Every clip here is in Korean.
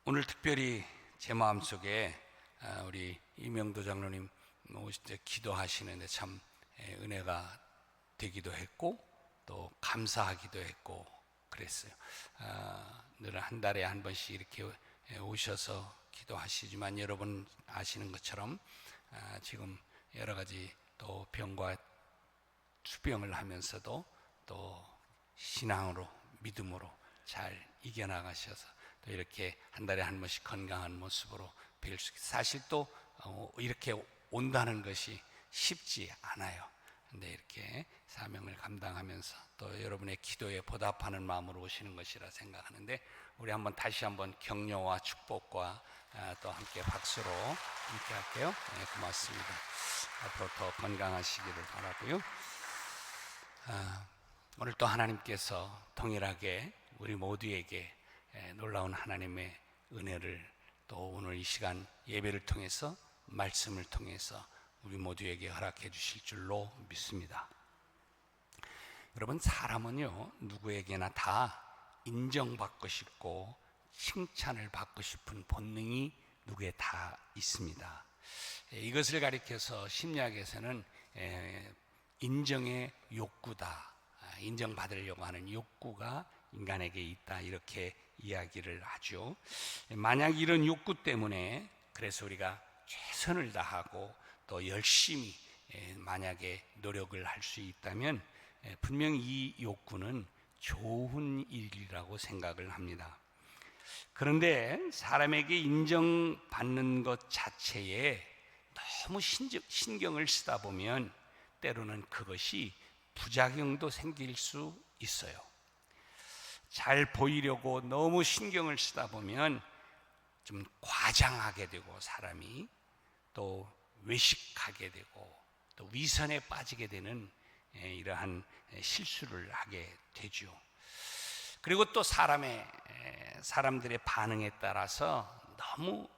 오늘 특별히 제 마음속에 우리 이명도 장로님 오실 때 기도하시는데 참 은혜가 되기도 했고 또 감사하기도 했고 그랬어요. 늘 한 달에 한 번씩 이렇게 오셔서 기도하시지만 여러분 아시는 것처럼 지금 여러 가지 또 병과 투병을 하면서도 또 신앙으로 믿음으로 잘 이겨나가셔서 또 이렇게 한 달에 한 번씩 건강한 모습으로 뵐 수 있어요. 사실 또 이렇게 온다는 것이 쉽지 않아요. 근데 이렇게 사명을 감당하면서 또 여러분의 기도에 보답하는 마음으로 오시는 것이라 생각하는데 우리 다시 한번 격려와 축복과 또 함께 박수로 함께 할게요. 네, 고맙습니다. 앞으로 더 건강하시기를 바라고요. 오늘 또 하나님께서 동일하게 우리 모두에게 놀라운 하나님의 은혜를 또 오늘 이 시간 예배를 통해서 말씀을 통해서 우리 모두에게 허락해 주실 줄로 믿습니다. 여러분, 사람은요 누구에게나 다 인정받고 싶고 칭찬을 받고 싶은 본능이 누구에 다 있습니다. 이것을 가리켜서 심리학에서는 인정의 욕구다, 인정받으려고 하는 욕구가 인간에게 있다, 이렇게 이야기를 하죠. 만약 이런 욕구 때문에 그래서 우리가 최선을 다하고 또 열심히 만약에 노력을 할 수 있다면 분명히 이 욕구는 좋은 일이라고 생각을 합니다. 그런데 사람에게 인정받는 것 자체에 너무 신경을 쓰다 보면 때로는 그것이 부작용도 생길 수 있어요. 잘 보이려고 너무 신경을 쓰다 보면 좀 과장하게 되고 사람이 또 외식하게 되고 또 위선에 빠지게 되는 이러한 실수를 하게 되죠. 그리고 또 사람들의 반응에 따라서 너무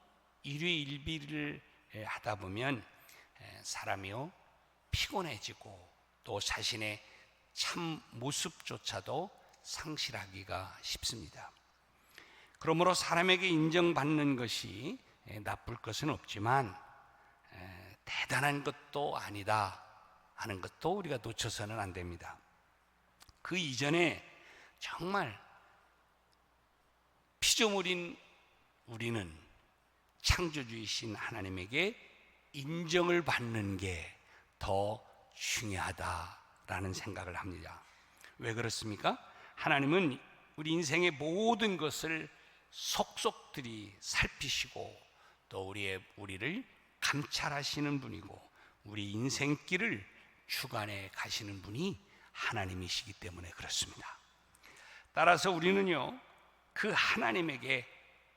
일희일비를 하다 보면 사람이요 피곤해지고 또 자신의 참 모습조차도 상실하기가 쉽습니다. 그러므로 사람에게 인정받는 것이 나쁠 것은 없지만 대단한 것도 아니다 하는 것도 우리가 놓쳐서는 안 됩니다. 그 이전에 정말 피조물인 우리는 창조주이신 하나님에게 인정을 받는 게 더 중요하다라는 생각을 합니다. 왜 그렇습니까? 하나님은 우리 인생의 모든 것을 속속들이 살피시고 또 우리를 감찰하시는 분이고 우리 인생길을 주관해 가시는 분이 하나님이시기 때문에 그렇습니다. 따라서 우리는요 그 하나님에게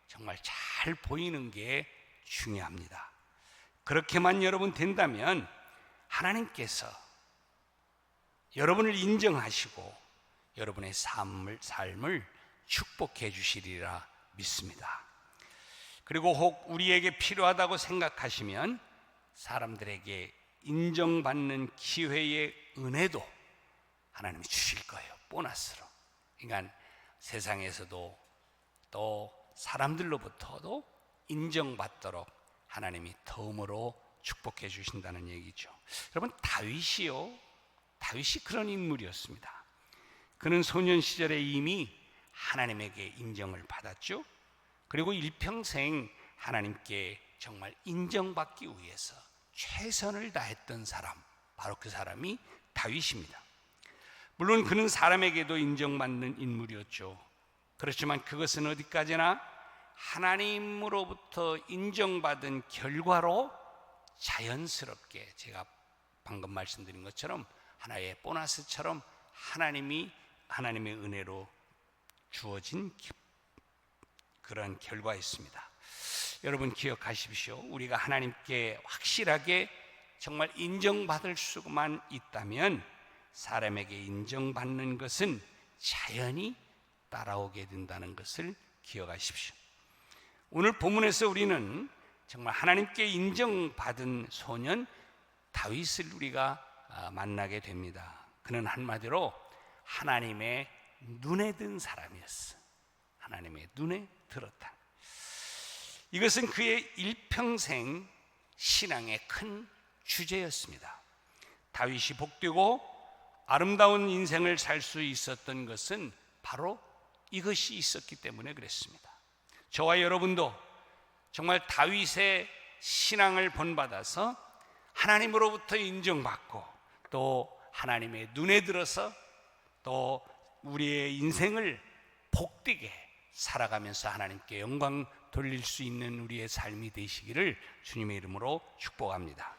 정말 잘 보이는 게 중요합니다. 그렇게만 여러분 된다면 하나님께서 여러분을 인정하시고 여러분의 삶을 축복해 주시리라 믿습니다. 그리고 혹 우리에게 필요하다고 생각하시면 사람들에게 인정받는 기회의 은혜도 하나님이 주실 거예요. 보너스로. 그러니까 세상에서도 또 사람들로부터도 인정받도록 하나님이 덤으로 축복해 주신다는 얘기죠. 여러분, 다윗이 그런 인물이었습니다. 그는 소년 시절에 이미 하나님에게 인정을 받았죠. 그리고 일평생 하나님께 정말 인정받기 위해서 최선을 다했던 사람, 바로 그 사람이 다윗입니다. 물론 그는 사람에게도 인정받는 인물이었죠. 그렇지만 그것은 어디까지나 하나님으로부터 인정받은 결과로 자연스럽게 제가 방금 말씀드린 것처럼 하나의 보너스처럼 하나님의 은혜로 주어진 그런 결과였습니다. 여러분 기억하십시오. 우리가 하나님께 확실하게 정말 인정받을 수만 있다면 사람에게 인정받는 것은 자연히 따라오게 된다는 것을 기억하십시오. 오늘 본문에서 우리는 정말 하나님께 인정받은 소년 다윗을 우리가 만나게 됩니다. 그는 한마디로 하나님의 눈에 든 사람이었어. 하나님의 눈에 들었다. 이것은 그의 일평생 신앙의 큰 주제였습니다. 다윗이 복되고 아름다운 인생을 살 수 있었던 것은 바로 이것이 있었기 때문에 그랬습니다. 저와 여러분도 정말 다윗의 신앙을 본받아서 하나님으로부터 인정받고 또 하나님의 눈에 들어서 또 우리의 인생을 복되게 살아가면서 하나님께 영광 돌릴 수 있는 우리의 삶이 되시기를 주님의 이름으로 축복합니다.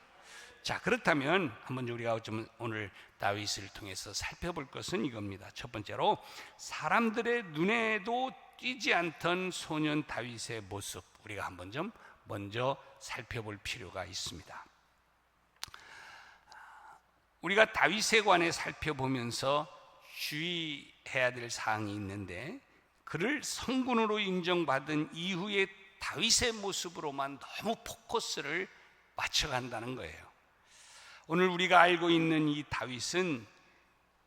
자, 그렇다면 한번 우리가 좀 오늘 다윗을 통해서 살펴볼 것은 이겁니다. 첫 번째로 사람들의 눈에도 띄지 않던 소년 다윗의 모습, 우리가 한번 좀 먼저 살펴볼 필요가 있습니다. 우리가 다윗에 관해 살펴보면서 주의해야 될 사항이 있는데, 그를 성군으로 인정받은 이후의 다윗의 모습으로만 너무 포커스를 맞춰간다는 거예요. 오늘 우리가 알고 있는 이 다윗은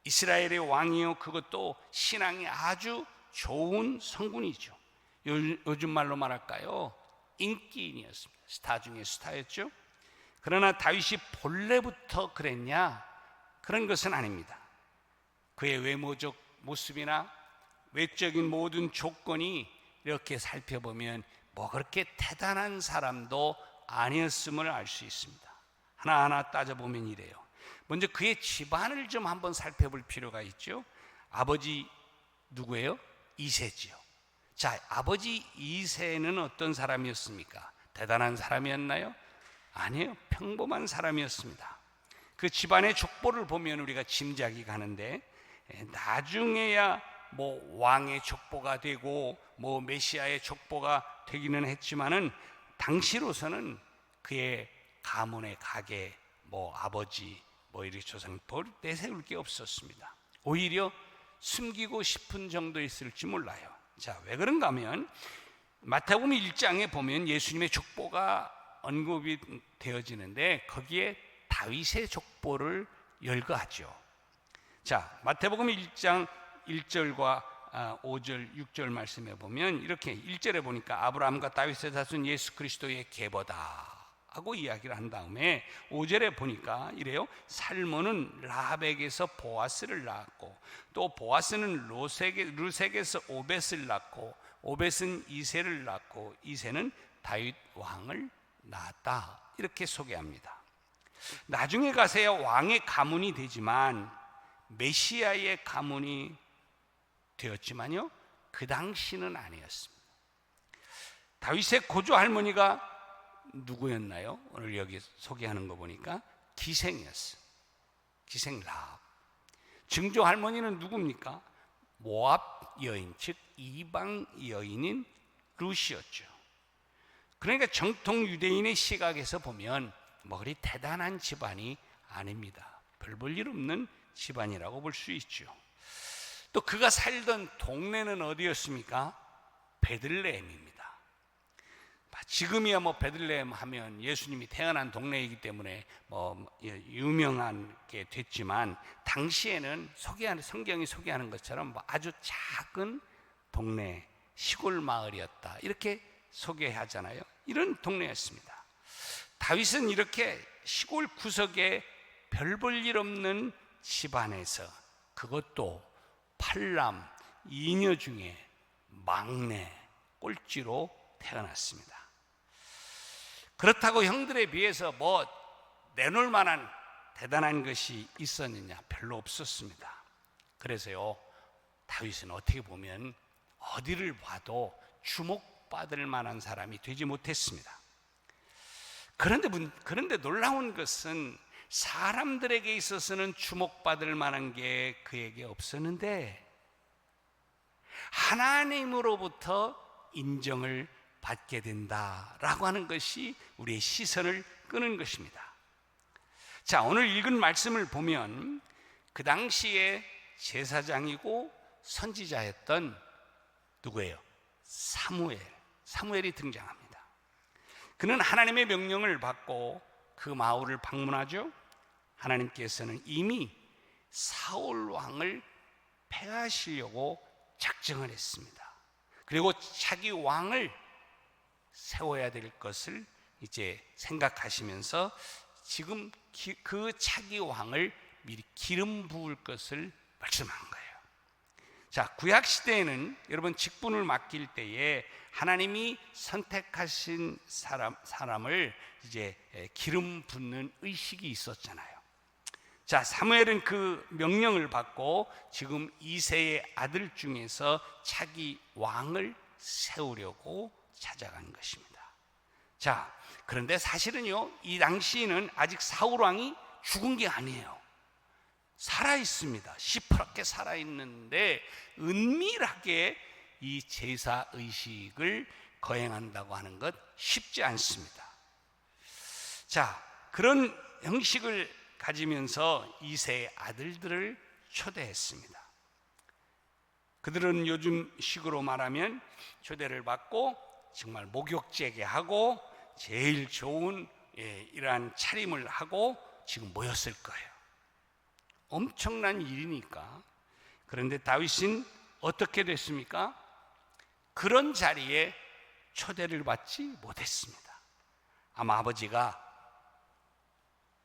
이스라엘의 왕이요, 그것도 신앙이 아주 좋은 성군이죠. 요즘 말로 말할까요? 인기인이었습니다. 스타 중에 스타였죠. 그러나 다윗이 본래부터 그랬냐? 그런 것은 아닙니다. 그의 외모적 모습이나 외적인 모든 조건이 이렇게 살펴보면 뭐 그렇게 대단한 사람도 아니었음을 알 수 있습니다. 하나하나 따져보면 이래요. 먼저 그의 집안을 좀 한번 살펴볼 필요가 있죠. 아버지 누구예요? 이새지요. 자, 아버지 이새는 어떤 사람이었습니까? 대단한 사람이었나요? 아니에요. 평범한 사람이었습니다. 그 집안의 족보를 보면 우리가 짐작이 가는데, 나중에야 뭐 왕의 족보가 되고 뭐 메시아의 족보가 되기는 했지만은 당시로서는 그의 가문의 가계, 뭐 아버지, 뭐 이렇게 조상 내세울 게 없었습니다. 오히려 숨기고 싶은 정도였을지 몰라요. 자, 왜 그런가 하면 마태복음 1장에 보면 예수님의 족보가 언급이 되어지는데 거기에 다윗의 족보를 열거하죠. 자, 마태복음 1장 1절과 5절, 6절 말씀에 보면 이렇게 1절에 보니까 아브라함과 다윗의 자손 예수 그리스도의 계보다 하고 이야기를 한 다음에 5절에 보니까 이래요. 살몬은 라합에게서 보아스를 낳았고 또 보아스는 루색에서 오벳을 낳고 오벳은 이새를 낳고 이새는 다윗 왕을 낳았다. 이렇게 소개합니다. 나중에 가서야 왕의 가문이 되지만 메시아의 가문이 되었지만요, 그 당시는 아니었습니다. 다윗의 고조 할머니가 누구였나요? 오늘 여기 소개하는 거 보니까 기생이었어요. 기생 라합. 증조 할머니는 누굽니까? 모압 여인, 즉 이방 여인인 룻이었죠. 그러니까 정통 유대인의 시각에서 보면 뭐 그리 대단한 집안이 아닙니다. 별 볼 일 없는 집안이라고 볼 수 있죠. 또 그가 살던 동네는 어디였습니까? 베들레헴입니다. 지금이야 뭐 베들레헴 하면 예수님이 태어난 동네이기 때문에 뭐 유명한 게 됐지만 당시에는 성경이 소개하는 것처럼 뭐 아주 작은 동네, 시골 마을이었다, 이렇게 소개하잖아요. 이런 동네였습니다. 다윗은 이렇게 시골 구석에 별 볼 일 없는 집안에서, 그것도 팔남, 이녀 중에 막내, 꼴찌로 태어났습니다. 그렇다고 형들에 비해서 뭐 내놓을 만한 대단한 것이 있었느냐? 별로 없었습니다. 그래서요, 다윗은 어떻게 보면 어디를 봐도 주목받을 만한 사람이 되지 못했습니다. 그런데 놀라운 것은 사람들에게 있어서는 주목받을 만한 게 그에게 없었는데 하나님으로부터 인정을 받게 된다라고 하는 것이 우리의 시선을 끄는 것입니다. 자, 오늘 읽은 말씀을 보면 그 당시에 제사장이고 선지자였던 누구예요? 사무엘이 등장합니다. 그는 하나님의 명령을 받고 그 마을을 방문하죠. 하나님께서는 이미 사울 왕을 패하시려고 작정을 했습니다. 그리고 차기 왕을 세워야 될 것을 이제 생각하시면서 지금 그 차기 왕을 미리 기름 부을 것을 말씀한 거예요. 자, 구약 시대에는 여러분 직분을 맡길 때에 하나님이 선택하신 사람을 이제 기름 붓는 의식이 있었잖아요. 자, 사무엘은 그 명령을 받고 지금 이새의 아들 중에서 차기 왕을 세우려고 찾아간 것입니다. 자, 그런데 사실은요, 이 당시에는 아직 사울 왕이 죽은 게 아니에요. 살아 있습니다. 시퍼렇게 살아 있는데 은밀하게 이 제사 의식을 거행한다고 하는 것 쉽지 않습니다. 자, 그런 형식을 가지면서 이새의 아들들을 초대했습니다. 그들은 요즘 식으로 말하면 초대를 받고 정말 목욕제게 하고 제일 좋은 이러한 차림을 하고 지금 모였을 거예요. 엄청난 일이니까. 그런데 다윗은 어떻게 됐습니까? 그런 자리에 초대를 받지 못했습니다. 아마 아버지가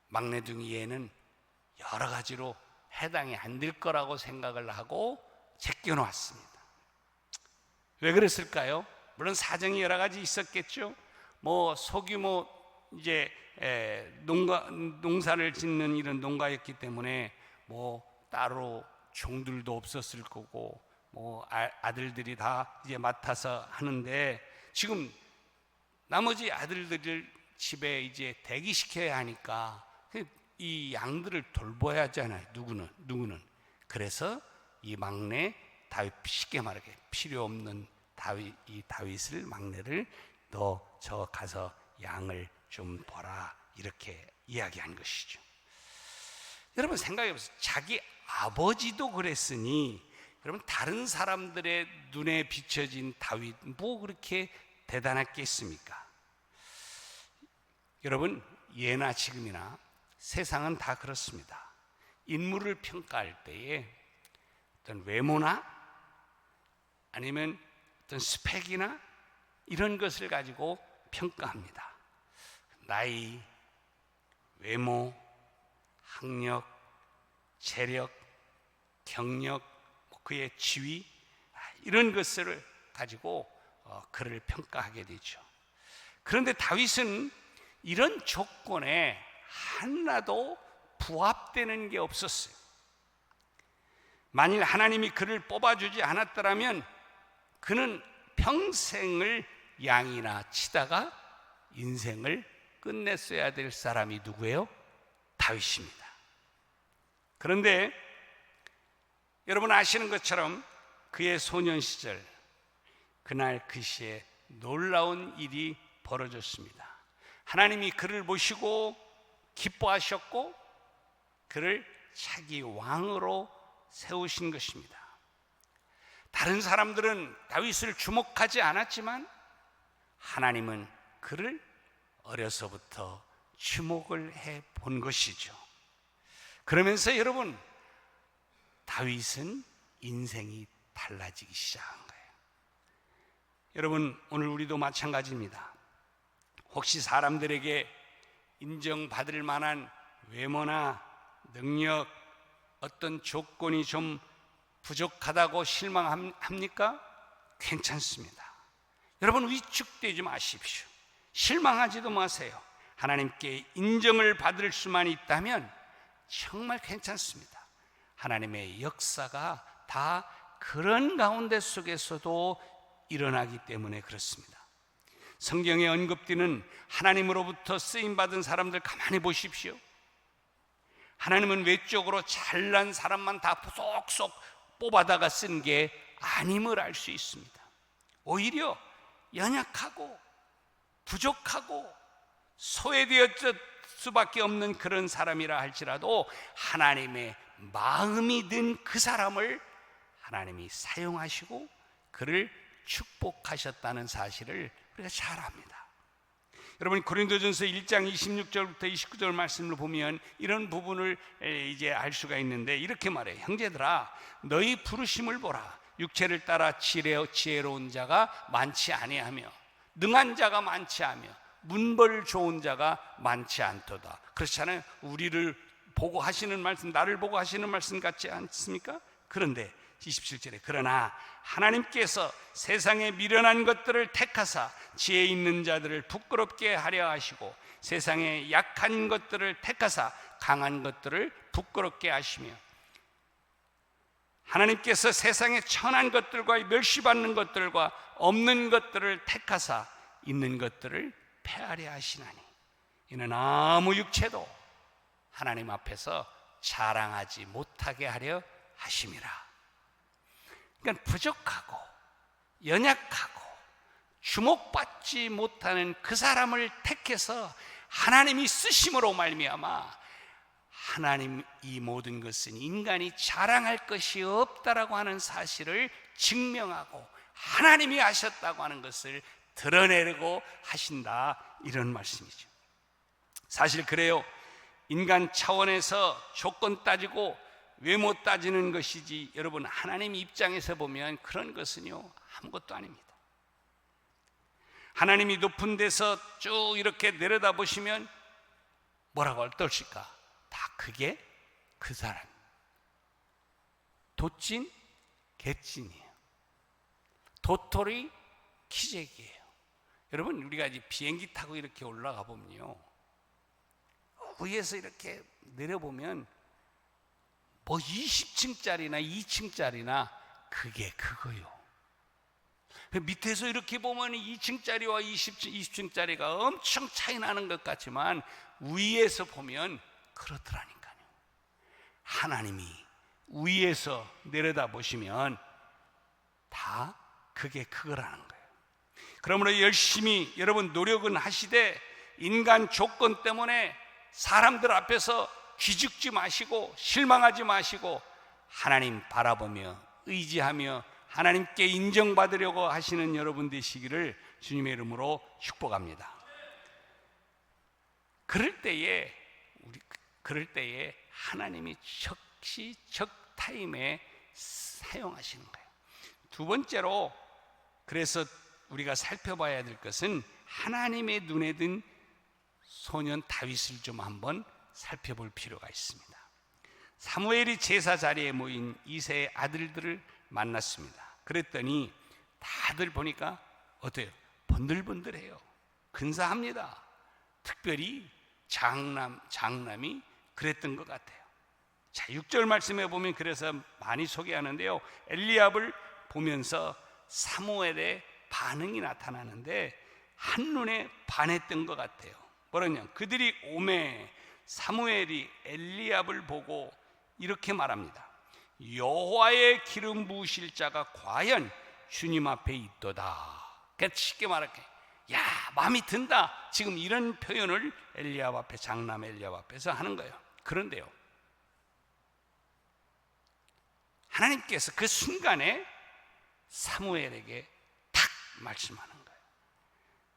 막내둥이에는 여러 가지로 해당이 안 될 거라고 생각을 하고 제껴놓았습니다. 왜 그랬을까요? 물론 사정이 여러 가지 있었겠죠. 뭐 소규모 이제 농사를 짓는 이런 농가였기 때문에 뭐 따로 종들도 없었을 거고 뭐 아들들이 다 이제 맡아서 하는데 지금 나머지 아들들을 집에 이제 대기시켜야 하니까 이 양들을 돌봐야 하잖아요. 누구는. 그래서 이 막내 다윗, 쉽게 말하게 필요 없는 이 다윗을 막내를 너 저 가서 양을 좀 보라 이렇게 이야기한 것이죠. 여러분 생각해 보세요. 자기 아버지도 그랬으니 여러분 다른 사람들의 눈에 비춰진 다윗 뭐 그렇게 대단했겠습니까? 여러분 예나 지금이나 세상은 다 그렇습니다. 인물을 평가할 때에 어떤 외모나 아니면 어떤 스펙이나 이런 것을 가지고 평가합니다. 나이, 외모, 학력, 재력, 경력, 그의 지위 이런 것을 가지고 그를 평가하게 되죠. 그런데 다윗은 이런 조건에 하나도 부합되는 게 없었어요. 만일 하나님이 그를 뽑아주지 않았더라면 그는 평생을 양이나 치다가 인생을 끝냈어야 될 사람이 누구예요? 다윗입니다. 그런데 여러분 아시는 것처럼 그의 소년 시절 그날 그 시에 놀라운 일이 벌어졌습니다. 하나님이 그를 모시고 기뻐하셨고 그를 차기 왕으로 세우신 것입니다. 다른 사람들은 다윗을 주목하지 않았지만 하나님은 그를 어려서부터 주목을 해 본 것이죠. 그러면서 여러분 다윗은 인생이 달라지기 시작한 거예요. 여러분 오늘 우리도 마찬가지입니다. 혹시 사람들에게 인정받을 만한 외모나 능력, 어떤 조건이 좀 부족하다고 실망합니까? 괜찮습니다. 여러분 위축되지 마십시오. 실망하지도 마세요. 하나님께 인정을 받을 수만 있다면 정말 괜찮습니다. 하나님의 역사가 다 그런 가운데 속에서도 일어나기 때문에 그렇습니다. 성경에 언급되는 하나님으로부터 쓰임받은 사람들 가만히 보십시오. 하나님은 외적으로 잘난 사람만 다 쏙쏙 뽑아다가 쓴 게 아님을 알 수 있습니다. 오히려 연약하고 부족하고 소외되었을 수밖에 없는 그런 사람이라 할지라도 하나님의 마음이 든 그 사람을 하나님이 사용하시고 그를 축복하셨다는 사실을 우리가 잘 압니다. 여러분 고린도전서 1장 26절부터 29절 말씀을 보면 이런 부분을 이제 알 수가 있는데 이렇게 말해요. 형제들아 너희 부르심을 보라. 육체를 따라 지혜로운 자가 많지 아니하며 능한 자가 많지 않으며 문벌 좋은 자가 많지 않도다. 그렇잖아요. 우리를 보고 하시는 말씀, 나를 보고 하시는 말씀 같지 않습니까? 그런데 27절에 그러나 하나님께서 세상에 미련한 것들을 택하사 지혜 있는 자들을 부끄럽게 하려 하시고 세상에 약한 것들을 택하사 강한 것들을 부끄럽게 하시며 하나님께서 세상에 천한 것들과 멸시받는 것들과 없는 것들을 택하사 있는 것들을 폐하려 하시나니 이는 아무 육체도 하나님 앞에서 자랑하지 못하게 하려 하심이라. 그러니까 부족하고 연약하고 주목받지 못하는 그 사람을 택해서 하나님이 쓰심으로 말미암아 하나님 이 모든 것은 인간이 자랑할 것이 없다라고 하는 사실을 증명하고 하나님이 하셨다고 하는 것을 드러내려고 하신다, 이런 말씀이죠. 사실 그래요. 인간 차원에서 조건 따지고 외모 따지는 것이지 여러분 하나님 입장에서 보면 그런 것은요 아무것도 아닙니다. 하나님이 높은 데서 쭉 이렇게 내려다 보시면 뭐라고 어떠실까? 다 그게 그 사람 도찐 개찐이에요. 도토리 키재기예요. 여러분 우리가 이제 비행기 타고 이렇게 올라가 보면요 위에서 이렇게 내려보면 뭐 20층짜리나 2층짜리나 그게 그거요. 밑에서 이렇게 보면 2층짜리와 20층짜리가 엄청 차이 나는 것 같지만 위에서 보면 그렇더라니까요. 하나님이 위에서 내려다 보시면 다 그게 그거라는 거예요. 그러므로 열심히 여러분 노력은 하시되 인간 조건 때문에 사람들 앞에서 기죽지 마시고 실망하지 마시고 하나님 바라보며 의지하며 하나님께 인정받으려고 하시는 여러분 되시기를 주님의 이름으로 축복합니다. 그럴 때에 하나님이 적시적 타임에 사용하시는 거예요. 두 번째로 그래서 우리가 살펴봐야 될 것은 하나님의 눈에 든 소년 다윗을 좀 한번 살펴볼 필요가 있습니다. 사무엘이 제사 자리에 모인 이새의 아들들을 만났습니다. 그랬더니 다들 보니까 어때요? 번들번들해요. 근사합니다. 특별히 장남이 그랬던 것 같아요. 자, 6절 말씀에 보면 그래서 많이 소개하는데요. 엘리압을 보면서 사무엘의 반응이 나타나는데 한눈에 반했던 것 같아요. 뭐라냐? 그들이 오매 사무엘이 엘리압을 보고 이렇게 말합니다. 여호와의 기름 부으실 자가 과연 주님 앞에 있도다. 그러니까 쉽게 말할게, 야 마음이 든다. 지금 이런 표현을 엘리압 앞에, 장남 엘리압 앞에서 하는 거예요. 그런데요, 하나님께서 그 순간에 사무엘에게 탁 말씀하는 거예요.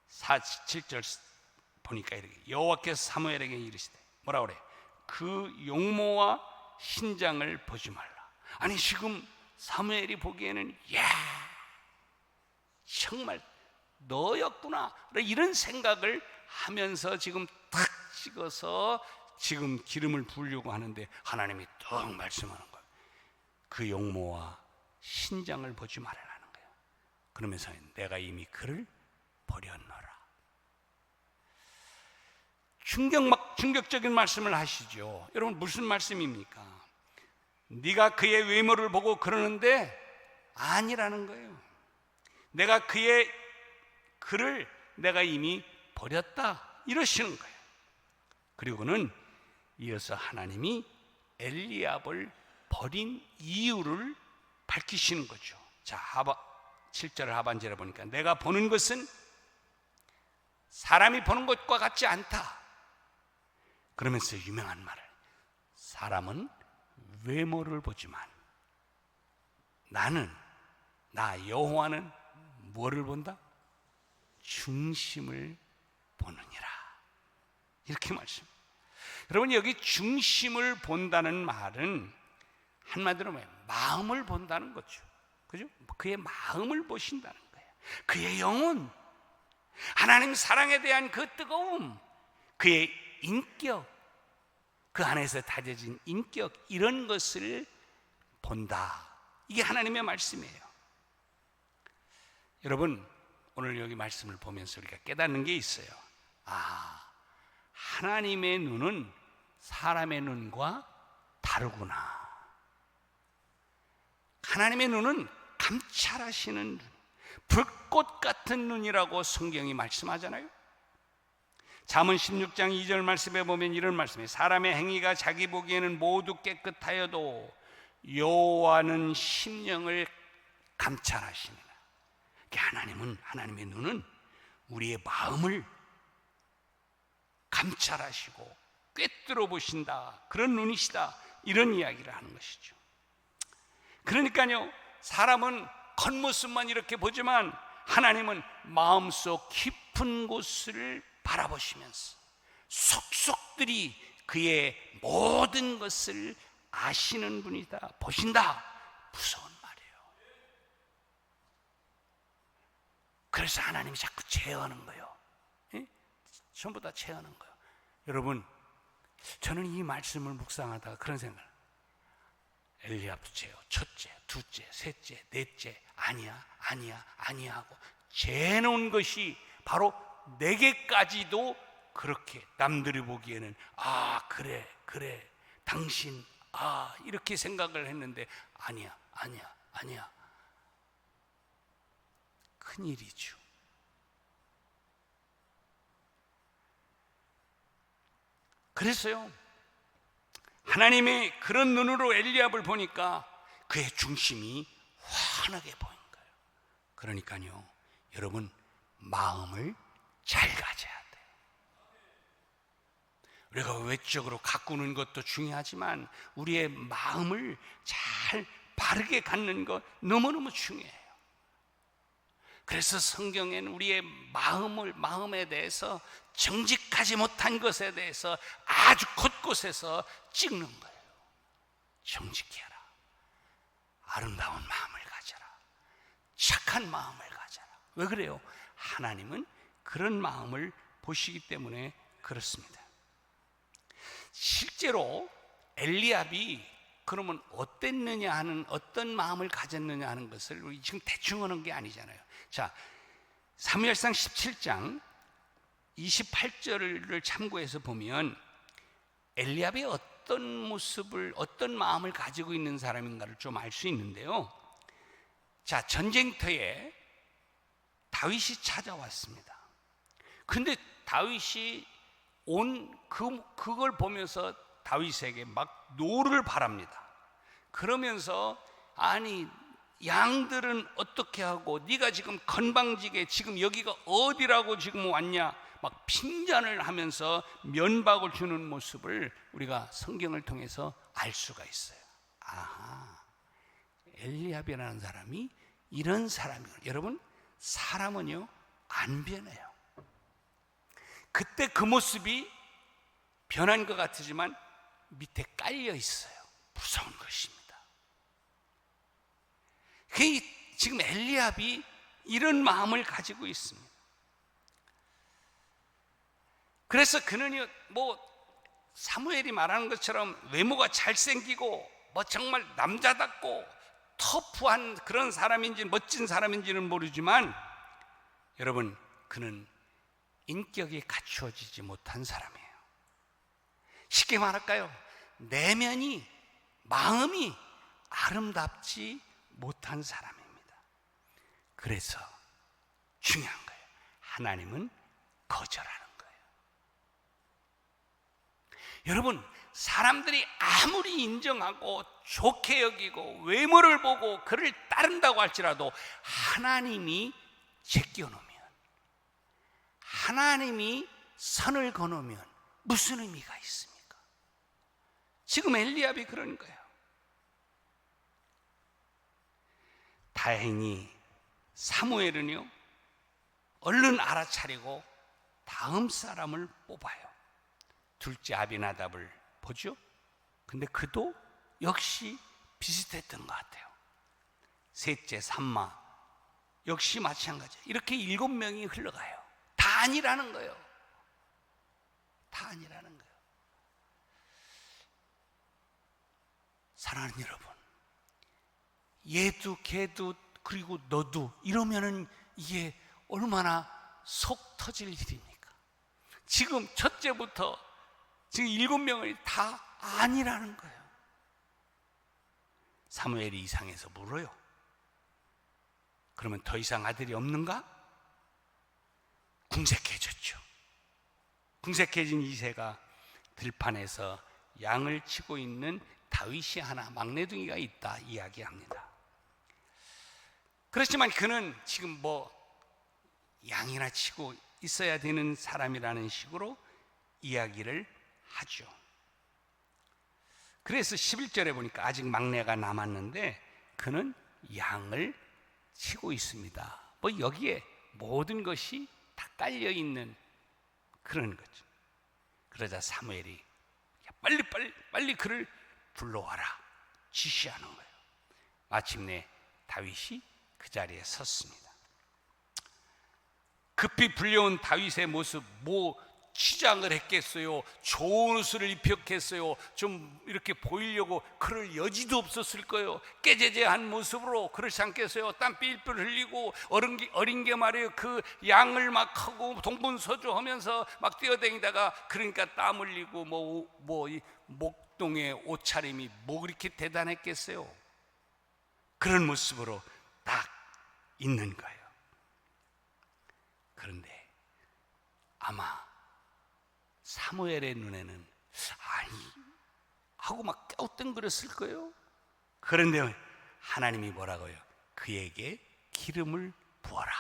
7절 보니까 이렇게 여호와께서 사무엘에게 이르시되 뭐라 그래? 그 용모와 신장을 보지 말라. 아니 지금 사무엘이 보기에는 야 정말 너였구나 이런 생각을 하면서 지금 탁 찍어서 지금 기름을 부으려고 하는데 하나님이 딱 말씀하는 거예요. 그 용모와 신장을 보지 말라는 거예요. 그러면서 내가 이미 그를 버렸노라. 충격적인 말씀을 하시죠. 여러분 무슨 말씀입니까? 네가 그의 외모를 보고 그러는데 아니라는 거예요. 내가 그를 내가 이미 버렸다 이러시는 거예요. 그리고는 이어서 하나님이 엘리압을 버린 이유를 밝히시는 거죠. 자, 7절 하반절에 보니까 내가 보는 것은 사람이 보는 것과 같지 않다. 그러면서 유명한 말을, 사람은 외모를 보지만 나 여호와는 뭐를 본다? 중심을 보느니라. 이렇게 말씀. 여러분 여기 중심을 본다는 말은 한마디로 마음을 본다는 거죠. 그죠? 그의 마음을 보신다는 거예요. 그의 영혼, 하나님 사랑에 대한 그 뜨거움, 그의 인격, 그 안에서 다져진 인격, 이런 것을 본다. 이게 하나님의 말씀이에요. 여러분, 오늘 여기 말씀을 보면서 우리가 깨닫는 게 있어요. 하나님의 눈은 사람의 눈과 다르구나. 하나님의 눈은 감찰하시는 눈, 불꽃 같은 눈이라고 성경이 말씀하잖아요. 잠언 16장 2절 말씀에 보면 이런 말씀이에요. 사람의 행위가 자기 보기에는 모두 깨끗하여도 여호와는 심령을 감찰하시느라. 하나님의 눈은 우리의 마음을 감찰하시고 꿰뚫어 보신다, 그런 눈이시다, 이런 이야기를 하는 것이죠. 그러니까요, 사람은 겉모습만 이렇게 보지만 하나님은 마음속 깊은 곳을 바라보시면서 속속들이 그의 모든 것을 아시는 분이다, 보신다. 무서운 말이에요. 그래서 하나님이 자꾸 제어하는 거예요. 전부 다 제어하는 거예요. 여러분, 저는 이 말씀을 묵상하다가 그런 생각을, 엘리야부터 재요. 첫째, 둘째, 셋째, 넷째, 아니야 하고 재놓은 것이 바로 내게까지도 그렇게 남들이 보기에는 그래 당신 이렇게 생각을 했는데 아니야. 큰일이죠. 그래서요, 하나님의 그런 눈으로 엘리압을 보니까 그의 중심이 환하게 보인 거예요. 그러니까요, 여러분, 마음을 잘 가져야 돼요. 우리가 외적으로 가꾸는 것도 중요하지만 우리의 마음을 잘 바르게 갖는 것 너무너무 중요해요. 그래서 성경에는 우리의 마음에 대해서 정직하지 못한 것에 대해서 아주 곳곳에서 찍는 거예요. 정직해라, 아름다운 마음을 가져라, 착한 마음을 가져라. 왜 그래요? 하나님은 그런 마음을 보시기 때문에 그렇습니다. 실제로 엘리압이 그러면 어땠느냐 하는, 어떤 마음을 가졌느냐 하는 것을 우리 지금 대충 하는 게 아니잖아요. 자, 사무엘상 17장 28절을 참고해서 보면 엘리압이 어떤 모습을, 어떤 마음을 가지고 있는 사람인가를 좀 알 수 있는데요. 자, 전쟁터에 다윗이 찾아왔습니다. 근데 다윗이 그걸 보면서 다윗에게 막 노를 바랍니다. 그러면서 양들은 어떻게 하고 네가 지금 건방지게 지금 여기가 어디라고 지금 왔냐, 막 핀잔을 하면서 면박을 주는 모습을 우리가 성경을 통해서 알 수가 있어요. 엘리압이라는 사람이 이런 사람이에요. 여러분, 사람은요 안 변해요. 그때 그 모습이 변한 것 같지만 밑에 깔려 있어요. 무서운 것입니다. 지금 엘리압이 이런 마음을 가지고 있습니다. 그래서 그는 사무엘이 말하는 것처럼 외모가 잘생기고 정말 남자답고 터프한 그런 사람인지 멋진 사람인지는 모르지만 여러분, 그는 인격이 갖추어지지 못한 사람이에요. 쉽게 말할까요? 내면이, 마음이 아름답지 못한 사람입니다. 그래서 중요한 거예요. 하나님은 거절하는 거예요. 여러분, 사람들이 아무리 인정하고 좋게 여기고 외모를 보고 그를 따른다고 할지라도 하나님이 제껴놓으면, 하나님이 선을 거놓으면 무슨 의미가 있습니까? 지금 엘리압이 그런 거예요. 다행히 사무엘은요 얼른 알아차리고 다음 사람을 뽑아요. 둘째 아비나답을 보죠. 근데 그도 역시 비슷했던 것 같아요. 셋째 삼마 역시 마찬가지. 이렇게 7명이 흘러가요. 아니라는 거예요. 다 아니라는 거예요. 사랑하는 여러분, 얘도 걔도 그리고 너도 이러면은 이게 얼마나 속 터질 일입니까? 지금 첫째부터 지금 7명을 다 아니라는 거예요. 사무엘이 이상해서 물어요. 그러면 더 이상 아들이 없는가? 궁색해졌죠. 궁색해진 이새가 들판에서 양을 치고 있는 다윗이 하나, 막내둥이가 있다 이야기합니다. 그렇지만 그는 지금 뭐 양이나 치고 있어야 되는 사람이라는 식으로 이야기를 하죠. 그래서 11절에 보니까 아직 막내가 남았는데 그는 양을 치고 있습니다. 뭐 여기에 모든 것이 다 깔려 있는 그런 거죠. 그러자 사무엘이 빨리 그를 불러와라 지시하는 거예요. 마침내 다윗이 그 자리에 섰습니다. 급히 불려온 다윗의 모습, 뭐 치장을 했겠어요? 좋은 옷을 입혔겠어요? 좀 이렇게 보이려고 그럴 여지도 없었을 거예요. 깨제제한 모습으로 그렇지 않겠어요? 땀 삘삘 흘리고 어린 게 말이에요. 그 양을 막 하고 동분서주하면서 막 뛰어다니다가 그러니까 땀 흘리고 이 목동의 옷차림이 뭐 그렇게 대단했겠어요? 그런 모습으로 딱 있는 거예요. 그런데 아마 사무엘의 눈에는 아니 하고 막 갸우뚱거렸을 거예요. 그런데 하나님이 뭐라고요? 그에게 기름을 부어라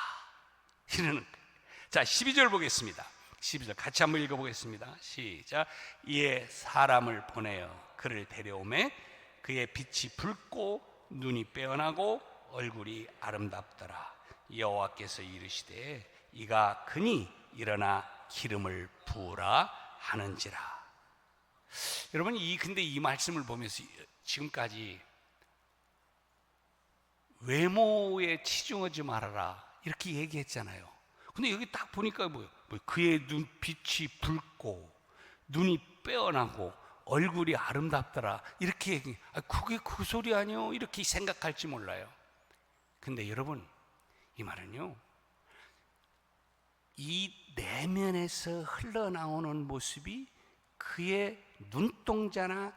이러는 거예요. 자, 12절 보겠습니다. 12절 같이 한번 읽어보겠습니다. 시작. 이에 사람을 보내어 그를 데려오매 그의 빛이 붉고 눈이 빼어나고 얼굴이 아름답더라. 여호와께서 이르시되 이가 그니 일어나 기름을 부으라 하는지라. 여러분, 근데 이 말씀을 보면서 지금까지 외모에 치중하지 말아라 이렇게 얘기했잖아요. 근데 여기 딱 보니까 뭐예요? 그의 눈빛이 붉고 눈이 빼어나고 얼굴이 아름답더라 이렇게 얘기. 그게 그 소리 아니요? 이렇게 생각할지 몰라요. 근데 여러분, 이 말은요, 이 내면에서 흘러나오는 모습이 그의 눈동자나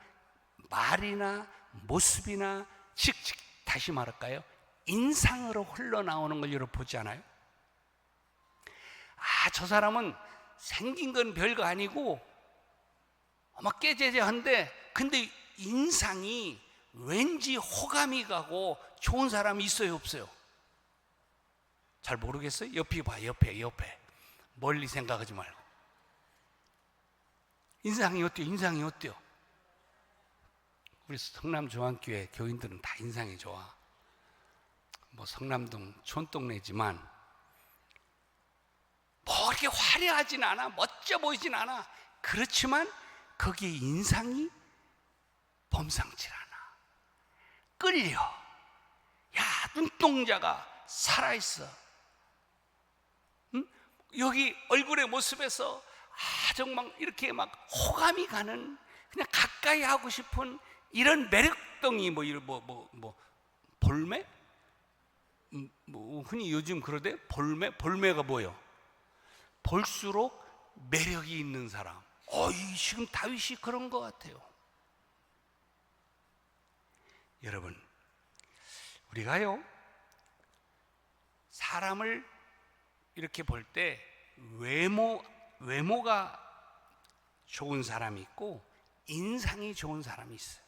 말이나 모습이나 즉 다시 말할까요? 인상으로 흘러나오는 걸 여러분 보지 않아요? 저 사람은 생긴 건 별거 아니고 막 깨재재한데 근데 인상이 왠지 호감이 가고 좋은 사람이 있어요, 없어요? 잘 모르겠어요? 옆에 봐, 옆에 멀리 생각하지 말고. 인상이 어때요? 우리 성남중앙교회 교인들은 다 인상이 좋아. 뭐 성남동 촌동네지만 뭐 이렇게 화려하진 않아, 멋져 보이진 않아. 그렇지만 거기에 인상이 범상치 않아. 끌려. 야, 눈동자가 살아있어. 응? 여기 얼굴의 모습에서 정말 이렇게 막 호감이 가는, 그냥 가까이 하고 싶은 이런 매력덩이, 볼매? 흔히 요즘 그러대. 볼매가 뭐예요? 볼수록 매력이 있는 사람. 지금 다윗이 그런 것 같아요. 여러분, 우리가요, 사람을 이렇게 볼 때 외모가 좋은 사람이 있고 인상이 좋은 사람이 있어요.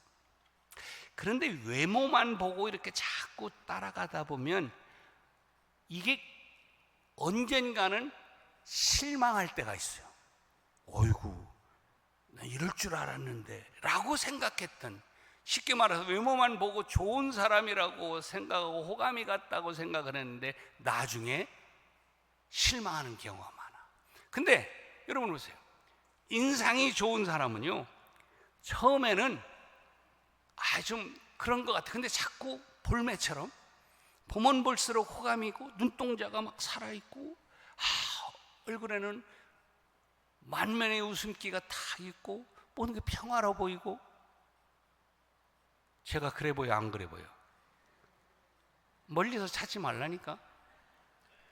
그런데 외모만 보고 이렇게 자꾸 따라가다 보면 이게 언젠가는 실망할 때가 있어요. 어이구, 나 이럴 줄 알았는데 라고 생각했던, 쉽게 말해서 외모만 보고 좋은 사람이라고 생각하고 호감이 갔다고 생각을 했는데 나중에 실망하는 경우가 많아. 근데 여러분 보세요. 인상이 좋은 사람은요, 처음에는 좀 그런 것 같아. 근데 자꾸 볼매처럼 보면 볼수록 호감이고 눈동자가 막 살아있고 얼굴에는 만면의 웃음기가 다 있고 모든 게 평화로워 보이고, 제가 그래 보여 안 그래 보여? 멀리서 찾지 말라니까.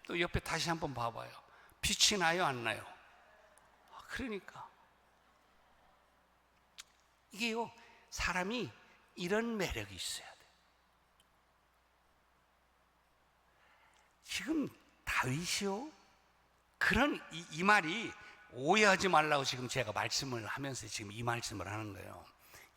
또 옆에 다시 한번 봐봐요. 빛이 나요 안 나요? 그러니까 이게요, 사람이 이런 매력이 있어야 돼. 지금 다윗이요, 그런 이 말이 오해하지 말라고 지금 제가 말씀을 하면서 지금 이 말씀을 하는 거예요.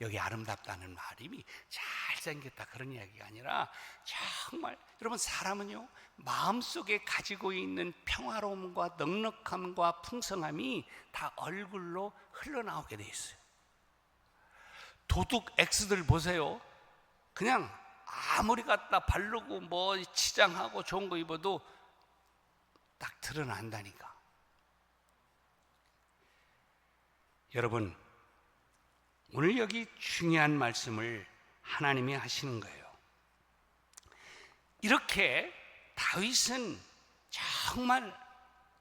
여기 아름답다는 말이 잘생겼다 그런 이야기가 아니라, 정말 여러분, 사람은요 마음속에 가지고 있는 평화로움과 넉넉함과 풍성함이 다 얼굴로 흘러나오게 돼 있어요. 도둑 X들 보세요. 그냥 아무리 갖다 바르고 뭐 치장하고 좋은 거 입어도 딱 드러난다니까. 여러분, 오늘 여기 중요한 말씀을 하나님이 하시는 거예요. 이렇게 다윗은 정말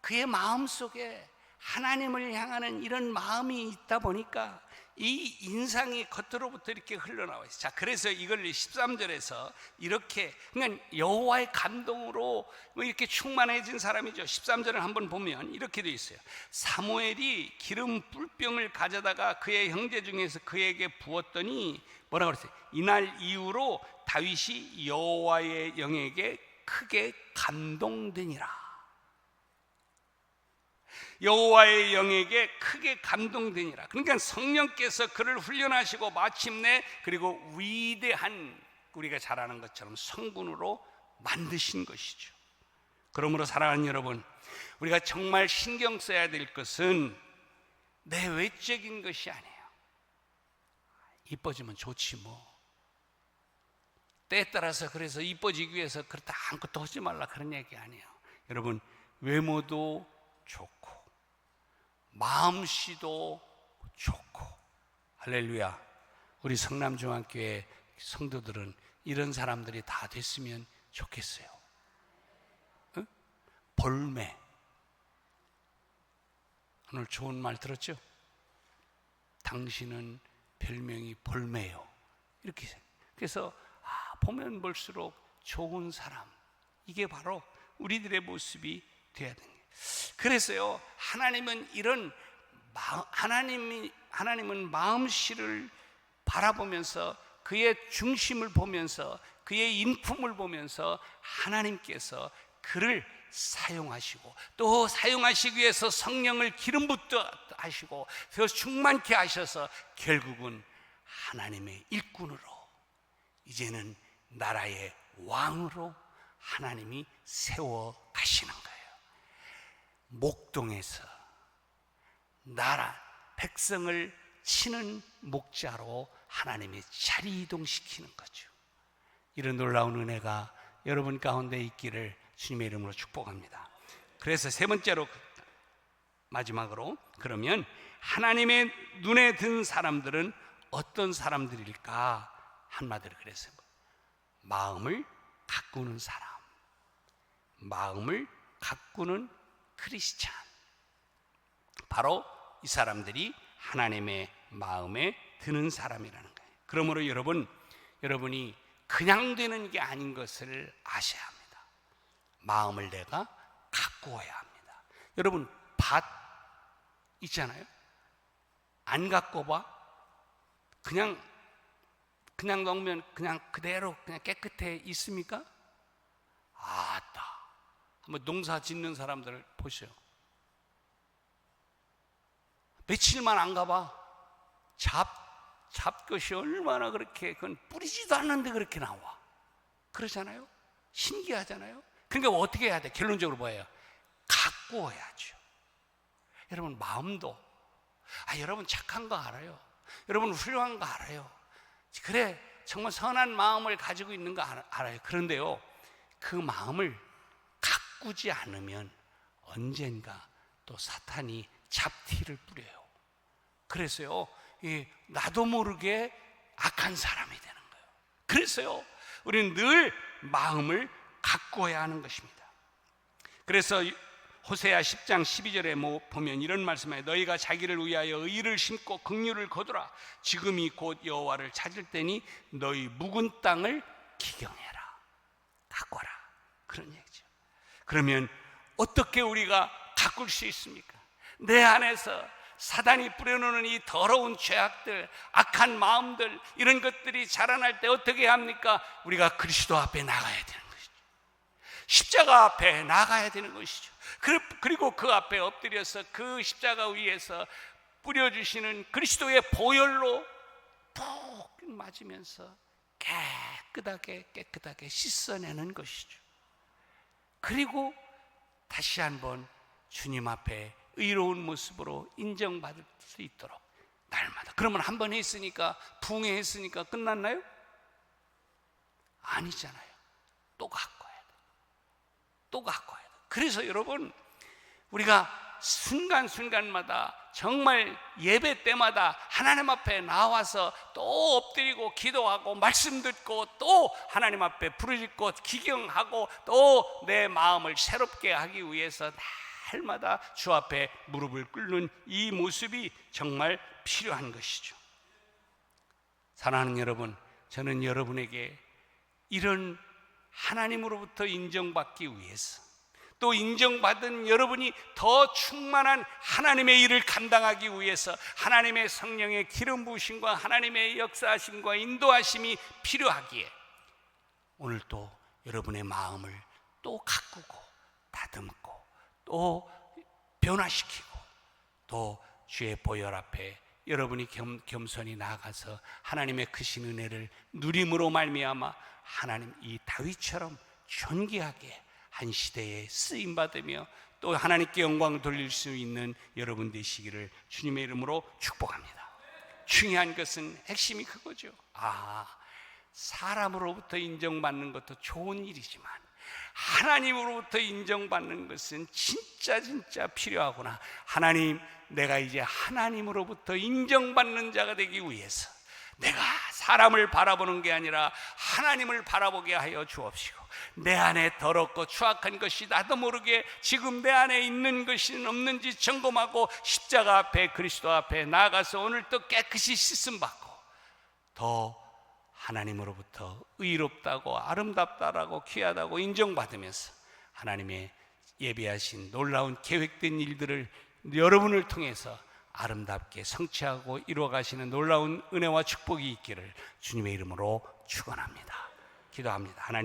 그의 마음속에 하나님을 향하는 이런 마음이 있다 보니까 이 인상이 겉으로부터 이렇게 흘러나와 있어요. 자, 그래서 이걸 13절에서 이렇게, 그러니까 여호와의 감동으로 이렇게 충만해진 사람이죠. 13절을 한번 보면 이렇게 돼 있어요. 사무엘이 기름 뿔병을 가져다가 그의 형제 중에서 그에게 부었더니 뭐라고 그랬어요? 이날 이후로 다윗이 여호와의 영에게 크게 감동되니라. 여호와의 영에게 크게 감동되니라. 그러니까 성령께서 그를 훈련하시고 마침내 그리고 위대한, 우리가 잘 아는 것처럼 성군으로 만드신 것이죠. 그러므로 사랑하는 여러분, 우리가 정말 신경 써야 될 것은 내 외적인 것이 아니에요. 이뻐지면 좋지 뭐. 때에 따라서 그래서 이뻐지기 위해서 그렇다 아무것도 하지 말라 그런 얘기 아니에요. 여러분, 외모도 좋고 마음씨도 좋고, 할렐루야. 우리 성남중앙교회 성도들은 이런 사람들이 다 됐으면 좋겠어요. 응? 볼매. 오늘 좋은 말 들었죠? 당신은 별명이 볼매요. 이렇게. 그래서 보면 볼수록 좋은 사람, 이게 바로 우리들의 모습이 되어야 됩니다. 그래서요, 하나님은 이런 하나님은 마음씨를 바라보면서 그의 중심을 보면서 그의 인품을 보면서 하나님께서 그를 사용하시고, 또 사용하시기 위해서 성령을 기름 붓게 하시고 더 충만케 하셔서 결국은 하나님의 일꾼으로, 이제는 나라의 왕으로 하나님이 세워 가시는 거예요. 목동에서 나라 백성을 치는 목자로 하나님이 자리 이동시키는 거죠. 이런 놀라운 은혜가 여러분 가운데 있기를 주님의 이름으로 축복합니다. 그래서 세 번째로, 마지막으로, 그러면 하나님의 눈에 든 사람들은 어떤 사람들일까? 한마디로 그랬어요. 마음을 가꾸는 사람, 마음을 가꾸는 크리스찬. 바로 이 사람들이 하나님의 마음에 드는 사람이라는 거예요. 그러므로 여러분이 그냥 되는 게 아닌 것을 아셔야 합니다. 마음을 내가 가꾸어야 합니다. 여러분, 밭 있잖아요. 안 가꿔봐? 그냥 놓으면 그냥 그대로 그냥 깨끗해 있습니까? 아따, 한번 농사 짓는 사람들을 보세요. 며칠만 안 가봐. 잡것이 얼마나 그렇게, 그건 뿌리지도 않는데 그렇게 나와. 그러잖아요? 신기하잖아요? 그러니까 어떻게 해야 돼? 결론적으로 뭐예요? 가꾸어야죠. 여러분, 마음도, 여러분 착한 거 알아요. 여러분 훌륭한 거 알아요. 그래, 정말 선한 마음을 가지고 있는 거 알아요. 그런데요, 그 마음을 가꾸지 않으면 언젠가 또 사탄이 잡티를 뿌려요. 그래서요, 나도 모르게 악한 사람이 되는 거예요. 그래서요, 우리는 늘 마음을 가꾸어야 하는 것입니다. 그래서 호세아 10장 12절에 보면 이런 말씀에 너희가 자기를 위하여 의를 심고 긍휼을 거두라. 지금이 곧 여호와를 찾을 때니 너희 묵은 땅을 기경해라, 가꿔라. 그런 얘기죠. 그러면 어떻게 우리가 가꿀 수 있습니까? 내 안에서 사단이 뿌려놓는 이 더러운 죄악들, 악한 마음들, 이런 것들이 자라날 때 어떻게 합니까? 우리가 그리스도 앞에 나가야 되는 것이죠. 십자가 앞에 나가야 되는 것이죠. 그리고 그 앞에 엎드려서 그 십자가 위에서 뿌려주시는 그리스도의 보혈로 푹 맞으면서 깨끗하게 씻어내는 것이죠. 그리고 다시 한번 주님 앞에 의로운 모습으로 인정받을 수 있도록 날마다. 그러면 한 번 했으니까, 부흥했으니까 끝났나요? 아니잖아요. 또 가꿔야 돼. 또 가꿔야 돼. 그래서 여러분, 우리가 순간순간마다 정말 예배 때마다 하나님 앞에 나와서 또 엎드리고 기도하고 말씀 듣고 또 하나님 앞에 부르짖고 기경하고 또 내 마음을 새롭게 하기 위해서 날마다 주 앞에 무릎을 꿇는 이 모습이 정말 필요한 것이죠. 사랑하는 여러분, 저는 여러분에게 이런 하나님으로부터 인정받기 위해서, 또 인정받은 여러분이 더 충만한 하나님의 일을 감당하기 위해서 하나님의 성령의 기름 부으심과 하나님의 역사하심과 인도하심이 필요하기에 오늘 또 여러분의 마음을 또 가꾸고 다듬고 또 변화시키고 또 주의 보혈 앞에 여러분이 겸손히 나아가서 하나님의 크신 은혜를 누림으로 말미암아 하나님 이 다윗처럼 존귀하게 한 시대에 쓰임받으며 또 하나님께 영광을 돌릴 수 있는 여러분 되시기를 주님의 이름으로 축복합니다. 중요한 것은 핵심이 그거죠. 사람으로부터 인정받는 것도 좋은 일이지만 하나님으로부터 인정받는 것은 진짜 필요하구나. 하나님, 내가 이제 하나님으로부터 인정받는 자가 되기 위해서 내가 사람을 바라보는 게 아니라 하나님을 바라보게 하여 주옵시고, 내 안에 더럽고 추악한 것이 나도 모르게 지금 내 안에 있는 것이 없는지 점검하고 십자가 앞에 그리스도 앞에 나아가서 오늘 또 깨끗이 씻음받고 더 하나님으로부터 의롭다고 아름답다라고 귀하다고 인정받으면서 하나님의 예비하신 놀라운 계획된 일들을 여러분을 통해서 아름답게 성취하고 이루어가시는 놀라운 은혜와 축복이 있기를 주님의 이름으로 축원합니다. 기도합니다. 하나님.